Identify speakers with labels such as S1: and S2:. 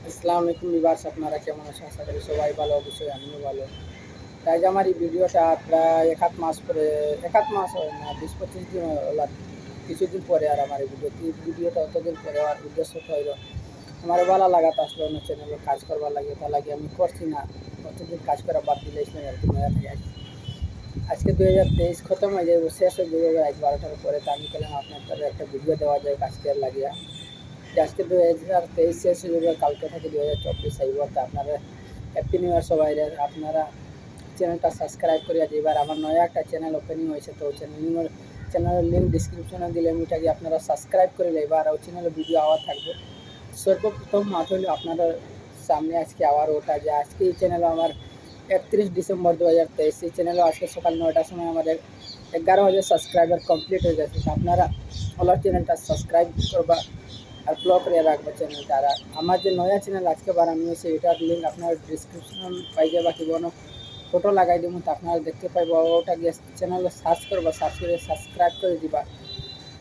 S1: আসসালামু আলাইকুম ভিউয়ার্স, আপনারা কেমন আছেন? আশা করি সবাই ভালো, অবশ্যই আমিও ভালো। তাই যে আমার এই ভিডিওটা প্রায় ১ মাস পরে, ১ মাস হয় না, ২০-২৫ দিন হলো, কিছুদিন পরে আর আমার এই ভিডিওটা অতদিন পরে হওয়ার উদ্দেশ্যটা হইল আমার ভালো লাগাতে আসলে অন্য চ্যানেলে কাজ করবার লাগে, তার লাগে আমি করছি না। অতদিন কাজ করা বাদ দিলে আর কি নয়া থেকে আজকে ২০২৩ খতম হয়ে যাবে, শেষ হয়ে যাবে আজ ১২টার পরে। তো আমি বললাম আপনার একটা ভিডিও দেওয়া যায় আজকে লাগিয়া, আজকে 2023 শেষ হয়ে যাবে, কালকে থেকে 2024 আইব। তো আপনারা হ্যাপি নিউ ইয়ার সবাই। আপনারা চ্যানেলটা সাবস্ক্রাইব করিয়া দিবার। আমার নয়া একটা চ্যানেল ওপেনিং হয়েছে, তো চ্যানেলের লিঙ্ক ডিসক্রিপশনে দিলে ওইটাকে আপনারা সাবস্ক্রাইব করে লইবা, আর ওই চ্যানেলের ভিডিও আওয়া থাকবে। সর্বপ্রথম মাত হইল আপনাদের সামনে আজকে আবার ওটা যে আজকে এই চ্যানেলে আমার 31 ডিসেম্বর 2023 এই চ্যানেলে আজকে সকাল 9টার সময় আমাদের 11,000 সাবস্ক্রাইবার কমপ্লিট হয়ে গেছে। তো আপনারা আমার চ্যানেলটা সাবস্ক্রাইব করবা আর ফলো করে রাখবো চ্যানেলটা। আর আমার যে নয়া চ্যানেল আজকে বানানো হয়েছে এটার লিঙ্ক আপনার ডিসক্রিপশন পাই যাবা, কি কোনো ফটো লাগাই দিব, তো আপনারা দেখতে পাইব। ওটা গিয়ে চ্যানেলে সার্চ করবা, সার্চ করে সাবস্ক্রাইব করে দিবা।